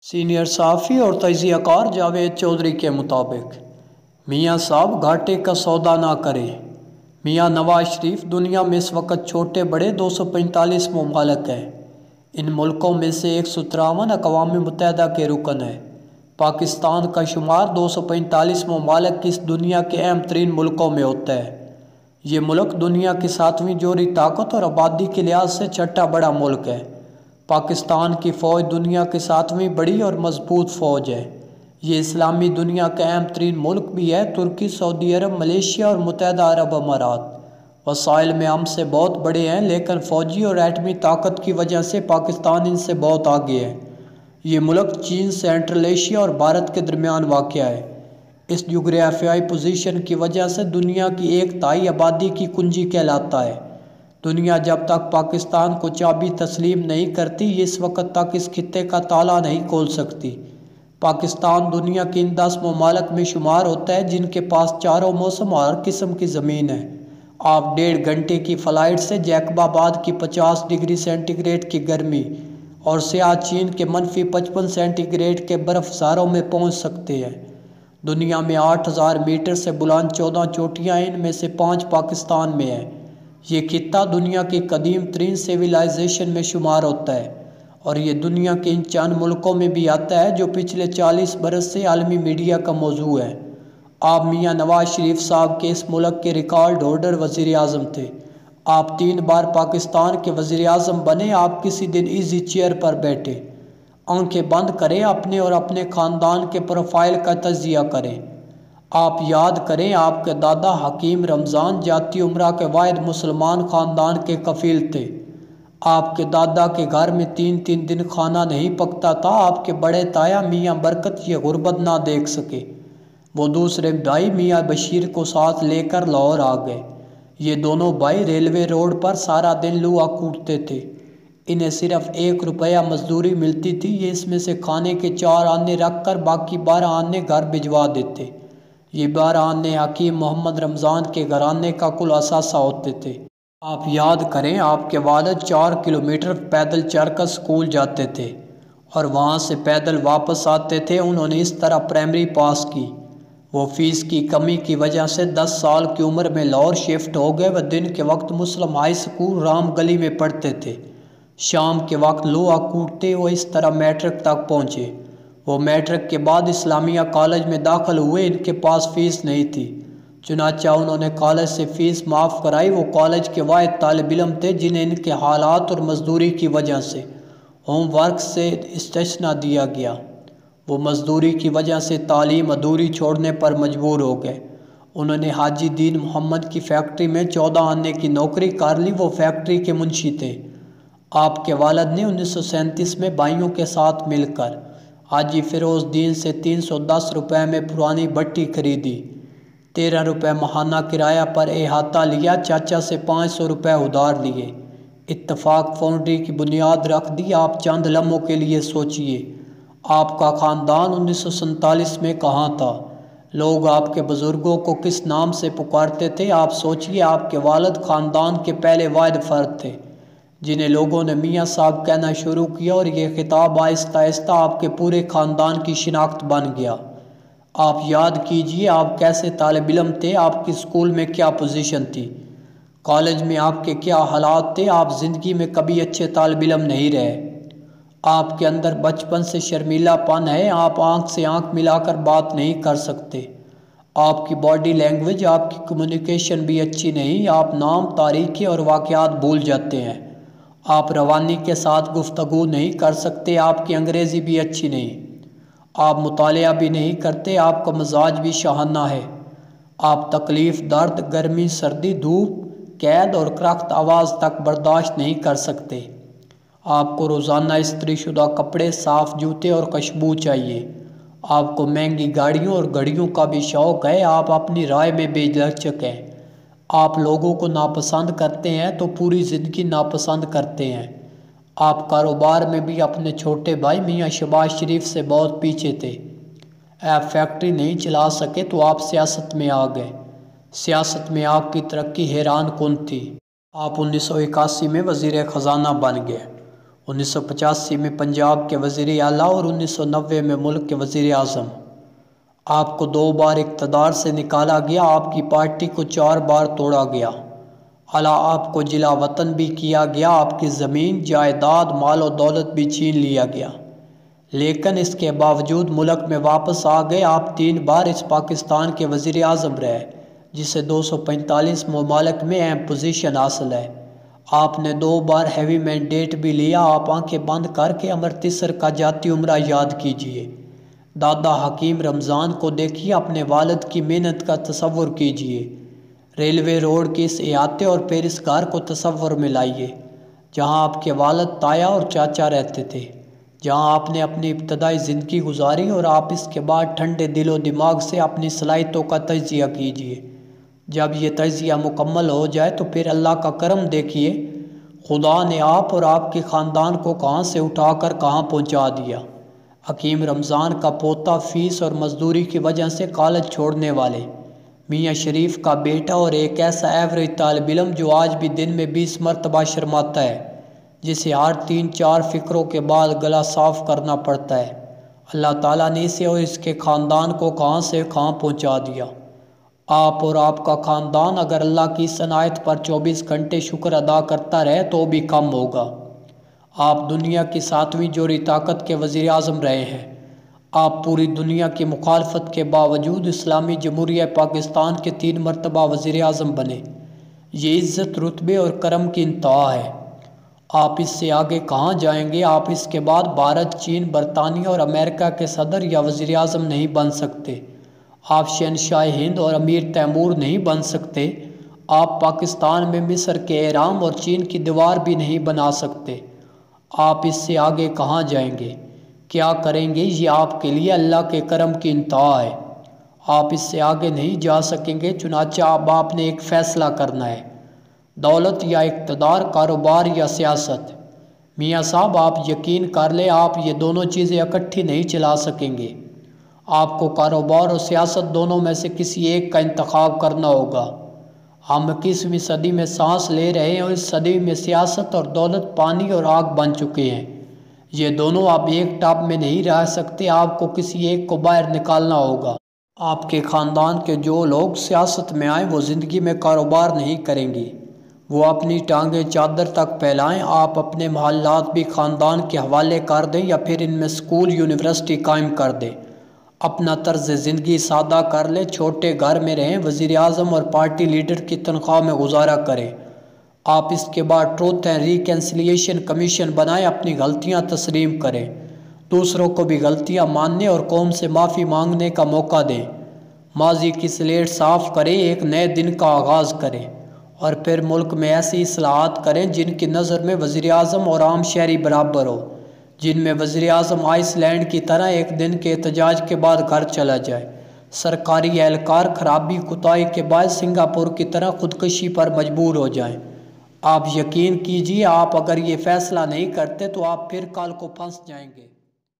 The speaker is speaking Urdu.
سینئر صحافی اور تجزیہ کار جاوید چودھری کے مطابق میاں صاحب گھاٹے کا سودا نہ کریں۔ میاں نواز شریف دنیا میں اس وقت چھوٹے بڑے 245 ممالک ہیں۔ ان ملکوں میں سے 153 اقوام متحدہ کے رکن ہیں۔ پاکستان کا شمار 245 ممالک کی اس دنیا کے اہم ترین ملکوں میں ہوتا ہے۔ یہ ملک دنیا کی 7ویں جوہری طاقت اور آبادی کے لحاظ سے چھٹا بڑا ملک ہے۔ پاکستان کی فوج دنیا کی 7ویں بڑی اور مضبوط فوج ہے۔ یہ اسلامی دنیا کا اہم ترین ملک بھی ہے۔ ترکی، سعودی عرب، ملیشیا اور متحدہ عرب امارات وسائل میں ہم سے بہت بڑے ہیں، لیکن فوجی اور ایٹمی طاقت کی وجہ سے پاکستان ان سے بہت آگے ہے۔ یہ ملک چین، سینٹرل ایشیا اور بھارت کے درمیان واقع ہے۔ اس جغرافیائی پوزیشن کی وجہ سے دنیا کی 1/3 آبادی کی کنجی کہلاتا ہے۔ دنیا جب تک پاکستان کو چابی تسلیم نہیں کرتی، یہ اس وقت تک اس خطے کا تالا نہیں کھول سکتی۔ پاکستان دنیا کے ان 10 ممالک میں شمار ہوتا ہے جن کے پاس چاروں موسم اور ہر قسم کی زمین ہے۔ آپ 1.5 گھنٹے کی فلائٹ سے جیکب آباد کی 50 ڈگری سینٹی گریڈ کی گرمی اور سیاہ چین کے -55 سینٹی گریڈ کے برفزاروں میں پہنچ سکتے ہیں۔ دنیا میں 8000 میٹر سے بلند 14 چوٹیاں ہیں، ان میں سے 5 پاکستان میں ہیں۔ یہ خطہ دنیا کی قدیم ترین سویلائزیشن میں شمار ہوتا ہے اور یہ دنیا کے ان چند ملکوں میں بھی آتا ہے جو پچھلے 40 برس سے عالمی میڈیا کا موضوع ہے۔ آپ میاں نواز شریف صاحب کے اس ملک کے ریکارڈ ہولڈر وزیر اعظم تھے۔ آپ 3 بار پاکستان کے وزیر اعظم بنے۔ آپ کسی دن ایزی چیئر پر بیٹھے، آنکھیں بند کریں، اپنے اور اپنے خاندان کے پروفائل کا تجزیہ کریں۔ آپ یاد کریں، آپ کے دادا حکیم رمضان جاتی عمرہ کے واحد مسلمان خاندان کے کفیل تھے۔ آپ کے دادا کے گھر میں 3 دن کھانا نہیں پکتا تھا۔ آپ کے بڑے تایا میاں برکت یہ غربت نہ دیکھ سکے۔ وہ دوسرے بھائی میاں بشیر کو ساتھ لے کر لاہور آ گئے۔ یہ دونوں بھائی ریلوے روڈ پر سارا دن لوہا کوٹتے تھے۔ انہیں صرف 1 روپیہ مزدوری ملتی تھی۔ یہ اس میں سے کھانے کے 4 آنے رکھ کر باقی 12 آنے گھر بھجوا دیتے۔ یہ 12 آنے حکیم محمد رمضان کے گھرانے کا کل اثاثہ ہوتے تھے۔ آپ یاد کریں، آپ کے والد 4 کلومیٹر پیدل چل کر اسکول جاتے تھے اور وہاں سے پیدل واپس آتے تھے۔ انہوں نے اس طرح پرائمری پاس کی۔ وہ فیس کی کمی کی وجہ سے 10 سال کی عمر میں لاہور شفٹ ہو گئے۔ وہ دن کے وقت مسلم ہائی اسکول رام گلی میں پڑھتے تھے، شام کے وقت لوہا کوٹتے۔ وہ اس طرح میٹرک تک پہنچے۔ وہ میٹرک کے بعد اسلامیہ کالج میں داخل ہوئے۔ ان کے پاس فیس نہیں تھی، چنانچہ انہوں نے کالج سے فیس معاف کرائی۔ وہ کالج کے واحد طالب علم تھے جنہیں ان کے حالات اور مزدوری کی وجہ سے ہوم ورک سے استثناء دیا گیا۔ وہ مزدوری کی وجہ سے تعلیم ادھوری چھوڑنے پر مجبور ہو گئے۔ انہوں نے حاجی دین محمد کی فیکٹری میں 14 آنے کی نوکری کر لی۔ وہ فیکٹری کے منشی تھے۔ آپ کے والد نے 1937 میں بھائیوں کے ساتھ مل کر حاجی فیروز دین سے 310 روپے میں پرانی بھٹی خریدی، 13 روپے ماہانہ کرایہ پر احاطہ لیا، چاچا سے 500 روپے ادھار لیے، اتفاق فاؤنڈری کی بنیاد رکھ دی۔ آپ چند لمحوں کے لیے سوچئے، آپ کا خاندان 1947 میں کہاں تھا؟ لوگ آپ کے بزرگوں کو کس نام سے پکارتے تھے؟ آپ سوچئے، آپ کے والد خاندان کے پہلے واحد فرد تھے جنہیں لوگوں نے میاں صاحب کہنا شروع کیا، اور یہ خطاب آہستہ آہستہ آپ کے پورے خاندان کی شناخت بن گیا۔ آپ یاد کیجئے، آپ کیسے طالب علم تھے، آپ کی اسکول میں کیا پوزیشن تھی، کالج میں آپ کے کیا حالات تھے۔ آپ زندگی میں کبھی اچھے طالب علم نہیں رہے۔ آپ کے اندر بچپن سے شرمیلا پن ہے۔ آپ آنکھ سے آنکھ ملا کر بات نہیں کر سکتے۔ آپ کی باڈی لینگویج، آپ کی کمیونیکیشن بھی اچھی نہیں۔ آپ نام، تاریخیں اور واقعات بھول جاتے ہیں۔ آپ روانی کے ساتھ گفتگو نہیں کر سکتے۔ آپ کی انگریزی بھی اچھی نہیں۔ آپ مطالعہ بھی نہیں کرتے۔ آپ کا مزاج بھی شاہانہ ہے۔ آپ تکلیف، درد، گرمی، سردی، دھوپ، قید اور کرخت آواز تک برداشت نہیں کر سکتے۔ آپ کو روزانہ استری شدہ کپڑے، صاف جوتے اور خوشبو چاہیے۔ آپ کو مہنگی گاڑیوں اور گھڑیوں کا بھی شوق ہے۔ آپ اپنی رائے میں بے لچک ہیں۔ آپ لوگوں کو ناپسند کرتے ہیں تو پوری زندگی ناپسند کرتے ہیں۔ آپ کاروبار میں بھی اپنے چھوٹے بھائی میاں شہباز شریف سے بہت پیچھے تھے۔ آپ فیکٹری نہیں چلا سکے تو آپ سیاست میں آ گئے۔ سیاست میں آپ کی ترقی حیران کن تھی۔ آپ 1981 میں وزیر خزانہ بن گئے۔ 1985 میں پنجاب کے وزیر اعلیٰ اور 1990 میں ملک کے وزیر اعظم۔ آپ کو 2 بار اقتدار سے نکالا گیا، آپ کی پارٹی کو 4 بار توڑا گیا، اعلیٰ آپ کو جلا وطن بھی کیا گیا، آپ کی زمین، جائیداد، مال و دولت بھی چھین لیا گیا، لیکن اس کے باوجود ملک میں واپس آ گئے۔ آپ 3 بار اس پاکستان کے وزیر اعظم رہے جسے 245 ممالک میں اہم پوزیشن حاصل ہے۔ آپ نے 2 بار ہیوی مینڈیٹ بھی لیا۔ آپ آنکھیں بند کر کے امرتسر کا جاتی عمرہ یاد کیجئے، دادا حکیم رمضان کو دیکھیے، اپنے والد کی محنت کا تصور کیجئے، ریلوے روڈ کے اس احاطے اور پھر اس گھر کو تصور میں لائیے جہاں آپ کے والد، تایا اور چاچا رہتے تھے، جہاں آپ نے اپنی ابتدائی زندگی گزاری، اور آپ اس کے بعد ٹھنڈے دل و دماغ سے اپنی صلاحیتوں کا تجزیہ کیجئے۔ جب یہ تجزیہ مکمل ہو جائے تو پھر اللہ کا کرم دیکھیے، خدا نے آپ اور آپ کے خاندان کو کہاں سے اٹھا کر کہاں پہنچا دیا۔ حکیم رمضان کا پوتا، فیس اور مزدوری کی وجہ سے کالج چھوڑنے والے میاں شریف کا بیٹا، اور ایک ایسا ایوریج طالب علم جو آج بھی دن میں 20 مرتبہ شرماتا ہے، جسے ہر 3-4 فکروں کے بعد گلا صاف کرنا پڑتا ہے۔ اللہ تعالیٰ نے اسے اور اس کے خاندان کو کہاں سے کہاں پہنچا دیا۔ آپ اور آپ کا خاندان اگر اللہ کی اس عنایت پر 24 گھنٹے شکر ادا کرتا رہے تو بھی کم ہوگا۔ آپ دنیا کی 7ویں جوہری طاقت کے وزیر اعظم رہے ہیں۔ آپ پوری دنیا کی مخالفت کے باوجود اسلامی جمہوریہ پاکستان کے 3 مرتبہ وزیر اعظم بنے۔ یہ عزت، رتبے اور کرم کی انتہا ہے۔ آپ اس سے آگے کہاں جائیں گے؟ آپ اس کے بعد بھارت، چین، برطانیہ اور امریکہ کے صدر یا وزیر اعظم نہیں بن سکتے۔ آپ شہنشاہ ہند اور امیر تیمور نہیں بن سکتے۔ آپ پاکستان میں مصر کے اہرام اور چین کی دیوار بھی نہیں بنا سکتے۔ آپ اس سے آگے کہاں جائیں گے؟ کیا کریں گے؟ یہ آپ کے لیے اللہ کے کرم کی انتہا ہے۔ آپ اس سے آگے نہیں جا سکیں گے، چنانچہ اب آپ نے ایک فیصلہ کرنا ہے، دولت یا اقتدار، کاروبار یا سیاست۔ میاں صاحب، آپ یقین کر لیں، آپ یہ دونوں چیزیں اکٹھی نہیں چلا سکیں گے۔ آپ کو کاروبار اور سیاست دونوں میں سے کسی ایک کا انتخاب کرنا ہوگا۔ ہم 21ویں صدی میں سانس لے رہے ہیں، اور اس صدی میں سیاست اور دولت پانی اور آگ بن چکے ہیں۔ یہ دونوں آپ ایک ٹاپ میں نہیں رہ سکتے، آپ کو کسی ایک کو باہر نکالنا ہوگا۔ آپ کے خاندان کے جو لوگ سیاست میں آئیں وہ زندگی میں کاروبار نہیں کریں گے، وہ اپنی ٹانگیں چادر تک پھیلائیں۔ آپ اپنے محلات بھی خاندان کے حوالے کر دیں یا پھر ان میں سکول، یونیورسٹی قائم کر دیں۔ اپنا طرز زندگی سادہ کر لیں، چھوٹے گھر میں رہیں، وزیر اعظم اور پارٹی لیڈر کی تنخواہ میں گزارا کریں۔ آپ اس کے بعد ٹروتھ اینڈ ریکنسیلیشن کمیشن بنائیں، اپنی غلطیاں تسلیم کریں، دوسروں کو بھی غلطیاں ماننے اور قوم سے معافی مانگنے کا موقع دیں، ماضی کی سلیٹ صاف کریں، ایک نئے دن کا آغاز کریں، اور پھر ملک میں ایسی اصلاحات کریں جن کی نظر میں وزیر اعظم اور عام شہری برابر ہو، جن میں وزیر اعظم آئس لینڈ کی طرح ایک دن کے احتجاج کے بعد گھر چلا جائے، سرکاری اہلکار خرابی کوتاہی کے باعث سنگاپور کی طرح خودکشی پر مجبور ہو جائیں۔ آپ یقین کیجئے، آپ اگر یہ فیصلہ نہیں کرتے تو آپ پھر کل کو پھنس جائیں گے۔